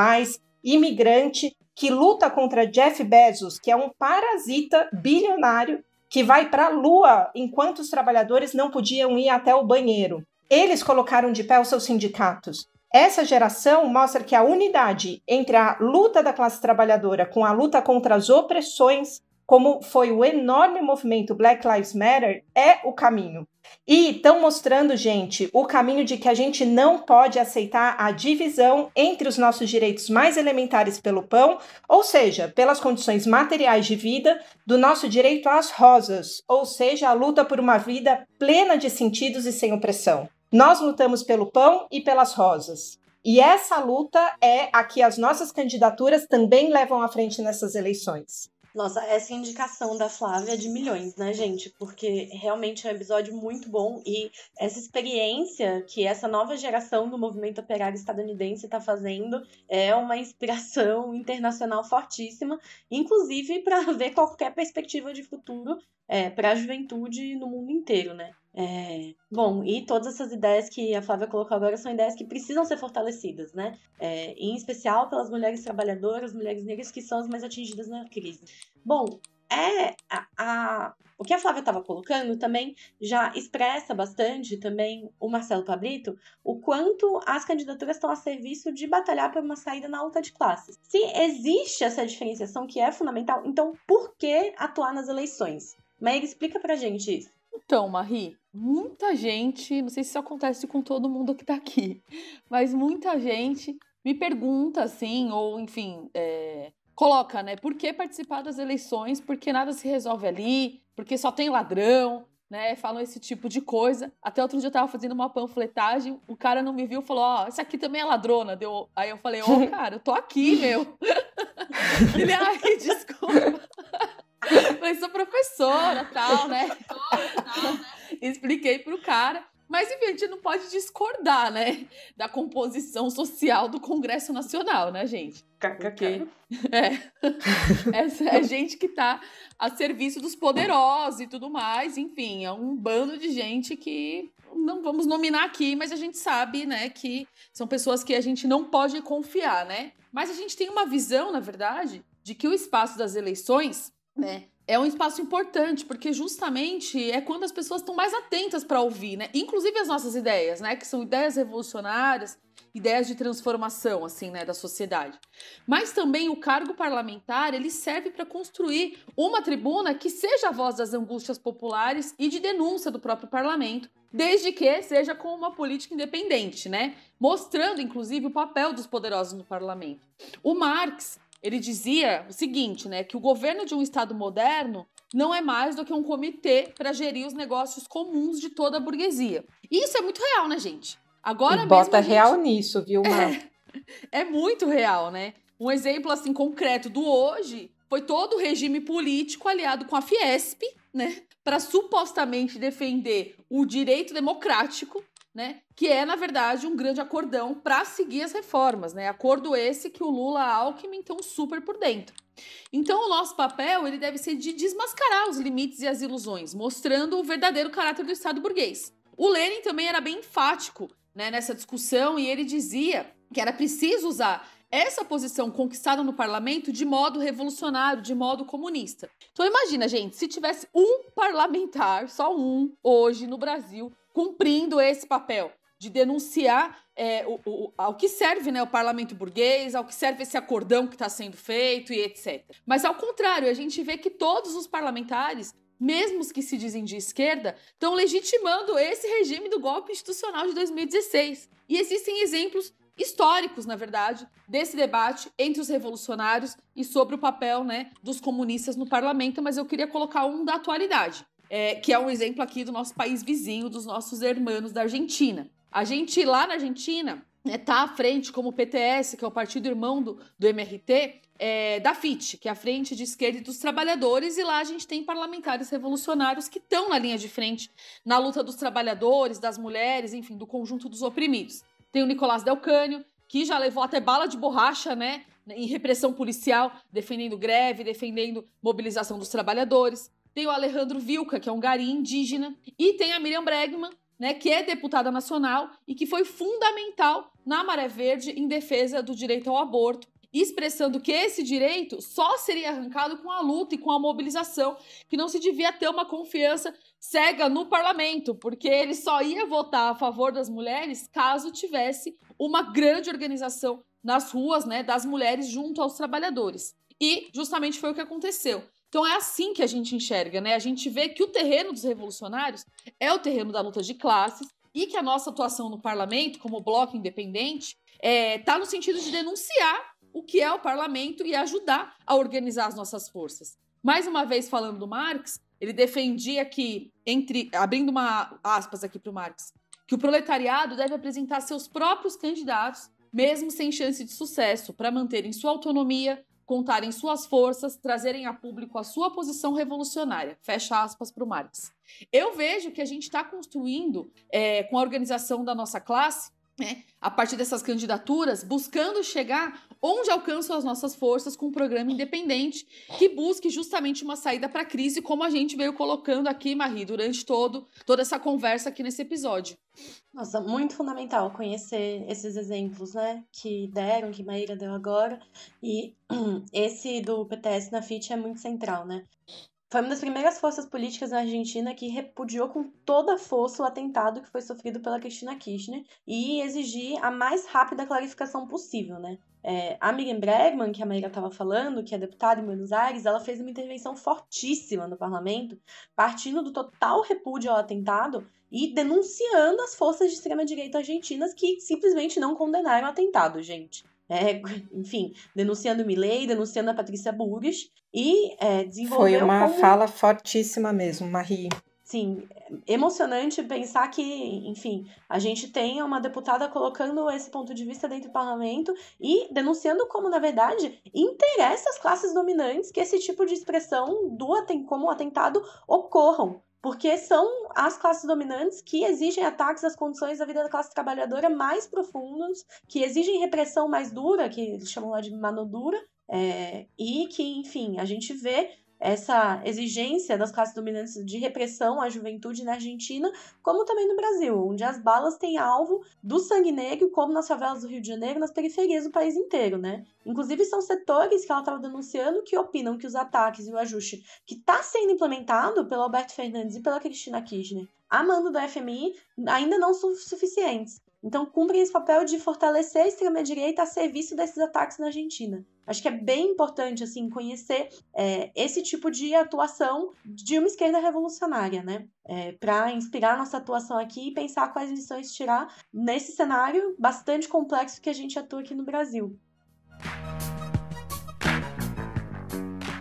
imigrante, que luta contra Jeff Bezos, que é um parasita bilionário que vai para a Lua enquanto os trabalhadores não podiam ir até o banheiro. Eles colocaram de pé os seus sindicatos. Essa geração mostra que a unidade entre a luta da classe trabalhadora com a luta contra as opressões, como foi o enorme movimento Black Lives Matter, é o caminho. E estão mostrando, gente, o caminho de que a gente não pode aceitar a divisão entre os nossos direitos mais elementares pelo pão, ou seja, pelas condições materiais de vida, do nosso direito às rosas, ou seja, a luta por uma vida plena de sentidos e sem opressão. Nós lutamos pelo pão e pelas rosas. E essa luta é a que as nossas candidaturas também levam à frente nessas eleições. Nossa, essa indicação da Flávia é de milhões, né, gente? Porque realmente é um episódio muito bom e essa experiência que essa nova geração do movimento operário estadunidense está fazendo é uma inspiração internacional fortíssima, inclusive para ver qualquer perspectiva de futuro para a juventude no mundo inteiro, né? Bom, e todas essas ideias que a Flávia colocou agora são ideias que precisam ser fortalecidas, né? Em especial pelas mulheres trabalhadoras, mulheres negras, que são as mais atingidas na crise. Bom, o que a Flávia estava colocando também já expressa bastante também o Marcelo Pablito, o quanto as candidaturas estão a serviço de batalhar por uma saída na luta de classes. Se existe essa diferenciação que é fundamental, então por que atuar nas eleições? Maíra, explica pra gente isso. Então, Marie, muita gente, não sei se isso acontece com todo mundo que tá aqui, mas muita gente me pergunta assim, ou enfim, coloca, né, por que participar das eleições, porque nada se resolve ali, porque só tem ladrão, né, falam esse tipo de coisa. Até outro dia eu tava fazendo uma panfletagem, o cara não me viu e falou, essa aqui também é ladrona. Aí eu falei, cara, eu tô aqui, meu. Ele, ai, desculpa. Mas sou professora, tal, né? Expliquei pro cara. Mas, enfim, a gente não pode discordar, né? Da composição social do Congresso Nacional, né, gente? Porque é gente que tá a serviço dos poderosos e tudo mais. Enfim, é um bando de gente que não vamos nominar aqui, mas a gente sabe, né, que são pessoas que a gente não pode confiar, né? Mas a gente tem uma visão, na verdade, de que o espaço das eleições, né, é um espaço importante, porque justamente é quando as pessoas estão mais atentas para ouvir, né? Inclusive as nossas ideias, né? Que são ideias revolucionárias, ideias de transformação, assim, né? Da sociedade. Mas também o cargo parlamentar, ele serve para construir uma tribuna que seja a voz das angústias populares e de denúncia do próprio parlamento, desde que seja com uma política independente, né? Mostrando, inclusive, o papel dos poderosos no parlamento. O Marx, ele dizia o seguinte, né, que o governo de um Estado moderno não é mais do que um comitê para gerir os negócios comuns de toda a burguesia. E isso é muito real, né, gente? Agora e bota mesmo real nisso, viu, Mar? É muito real, né? Um exemplo, assim, concreto do hoje foi todo o regime político aliado com a Fiesp, né, para supostamente defender o direito democrático, né, que é, na verdade, um grande acordão para seguir as reformas, né? Acordo esse que o Lula e a Alckmin estão super por dentro. Então, o nosso papel, ele deve ser de desmascarar os limites e as ilusões, mostrando o verdadeiro caráter do Estado burguês. O Lenin também era bem enfático, né, nessa discussão, e ele dizia que era preciso usar essa posição conquistada no parlamento de modo revolucionário, de modo comunista. Então, imagina, gente, se tivesse um parlamentar, só um, hoje no Brasil, cumprindo esse papel de denunciar ao que serve, né, o parlamento burguês, ao que serve esse acordão que está sendo feito e etc. Mas, ao contrário, a gente vê que todos os parlamentares, mesmo os que se dizem de esquerda, estão legitimando esse regime do golpe institucional de 2016. E existem exemplos históricos, na verdade, desse debate entre os revolucionários e sobre o papel, né, dos comunistas no parlamento, mas eu queria colocar um da atualidade. Que é um exemplo aqui do nosso país vizinho, dos nossos irmãos da Argentina. A gente, lá na Argentina, tá à frente, como o PTS, que é o partido irmão do MRT, da FIT, que é a Frente de Esquerda e dos Trabalhadores, e lá a gente tem parlamentares revolucionários que estão na linha de frente na luta dos trabalhadores, das mulheres, enfim, do conjunto dos oprimidos. Tem o Nicolás Del Cânio, que já levou até bala de borracha, né, em repressão policial, defendendo greve, defendendo mobilização dos trabalhadores. Tem o Alejandro Vilca, que é um gari indígena, e tem a Miriam Bregman, né, que é deputada nacional e que foi fundamental na Maré Verde em defesa do direito ao aborto, expressando que esse direito só seria arrancado com a luta e com a mobilização, que não se devia ter uma confiança cega no parlamento, porque ele só ia votar a favor das mulheres caso tivesse uma grande organização nas ruas, né, das mulheres junto aos trabalhadores. E justamente foi o que aconteceu. Então é assim que a gente enxerga, né? A gente vê que o terreno dos revolucionários é o terreno da luta de classes e que a nossa atuação no parlamento, como bloco independente, tá no sentido de denunciar o que é o parlamento e ajudar a organizar as nossas forças. Mais uma vez, falando do Marx, ele defendia que, abrindo uma aspas aqui para o Marx, que o proletariado deve apresentar seus próprios candidatos, mesmo sem chance de sucesso, para manterem sua autonomia, contarem suas forças, trazerem a público a sua posição revolucionária. Fecha aspas para o Marx. Eu vejo que a gente está construindo, com a organização da nossa classe, né, a partir dessas candidaturas, buscando chegar onde alcançam as nossas forças com um programa independente que busque justamente uma saída para a crise, como a gente veio colocando aqui, Marie, durante toda essa conversa aqui nesse episódio. Nossa, muito fundamental conhecer esses exemplos, né, que Maíra deu agora, e esse do PTS na FIT é muito central, né. Foi uma das primeiras forças políticas na Argentina que repudiou com toda a força o atentado que foi sofrido pela Cristina Kirchner e exigir a mais rápida clarificação possível, né? A Miriam Bregman, que a Maíra estava falando, que é deputada em Buenos Aires, ela fez uma intervenção fortíssima no parlamento, partindo do total repúdio ao atentado e denunciando as forças de extrema-direita argentinas que simplesmente não condenaram o atentado, gente. Enfim, denunciando Milei, denunciando a Patrícia Bullrich e desenvolveu Foi uma fala fortíssima mesmo, Marie. Sim, emocionante pensar que, enfim, a gente tem uma deputada colocando esse ponto de vista dentro do parlamento e denunciando como, na verdade, interessa às classes dominantes que esse tipo de expressão como o atentado ocorram. Porque são as classes dominantes que exigem ataques às condições da vida da classe trabalhadora mais profundos, que exigem repressão mais dura, que eles chamam lá de mano dura, e que, enfim, a gente vê essa exigência das classes dominantes de repressão à juventude na Argentina, como também no Brasil, onde as balas têm alvo do sangue negro, como nas favelas do Rio de Janeiro, nas periferias do país inteiro, né? Inclusive, são setores que ela estava denunciando que opinam que os ataques e o ajuste que está sendo implementado pelo Alberto Fernandes e pela Cristina Kirchner a mando do FMI ainda não são suficientes. Então, cumprem esse papel de fortalecer a extrema-direita a serviço desses ataques na Argentina. Acho que é bem importante, assim, conhecer esse tipo de atuação de uma esquerda revolucionária, né? Para inspirar nossa atuação aqui e pensar quais lições tirar nesse cenário bastante complexo que a gente atua aqui no Brasil.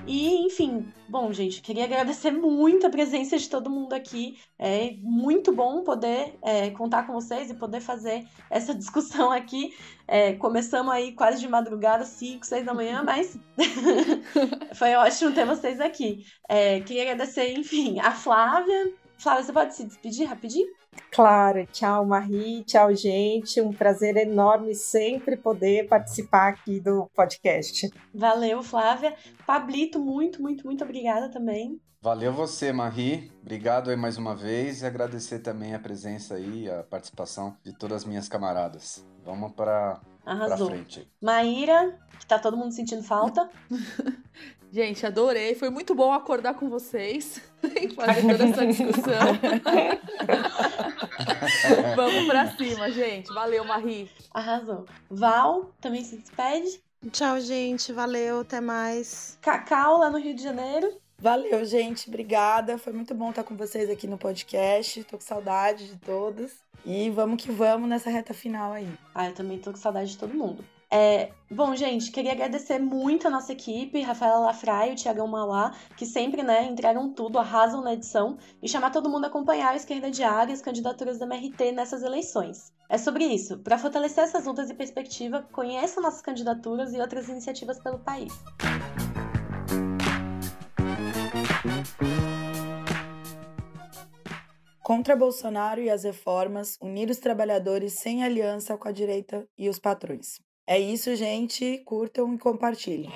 E, enfim, bom, gente, queria agradecer muito a presença de todo mundo aqui. É muito bom poder contar com vocês e poder fazer essa discussão aqui. Começamos aí quase de madrugada, 5, 6 da manhã, mas foi ótimo ter vocês aqui. Queria agradecer, enfim, a Flávia. Flávia, você pode se despedir rapidinho? Claro, tchau Marie, tchau gente, um prazer enorme sempre poder participar aqui do podcast. Valeu, Flávia. Pablito, muito, muito, muito obrigada também. Valeu você, Marie, obrigado aí mais uma vez e agradecer também a presença aí, a participação de todas as minhas camaradas. Vamos para frente. Maíra, que tá todo mundo sentindo falta. Gente, adorei. Foi muito bom acordar com vocês e fazer toda essa discussão. Vamos pra cima, gente. Valeu, Marie. Arrasou. Val, também se despede. Tchau, gente. Valeu. Até mais. Cacau, lá no Rio de Janeiro. Valeu, gente. Obrigada. Foi muito bom estar com vocês aqui no podcast. Tô com saudade de todos. E vamos que vamos nessa reta final aí. Eu também tô com saudade de todo mundo. Bom, gente, queria agradecer muito a nossa equipe, Rafaela Lafraia e o Thiagão Mauá, que sempre, entregam tudo, arrasam na edição, e chamar todo mundo a acompanhar a Esquerda Diária e as candidaturas da MRT nessas eleições. É sobre isso. Para fortalecer essas lutas e perspectiva, conheçam nossas candidaturas e outras iniciativas pelo país. Contra Bolsonaro e as reformas, unir os trabalhadores sem aliança com a direita e os patrões. É isso, gente. Curtam e compartilhem.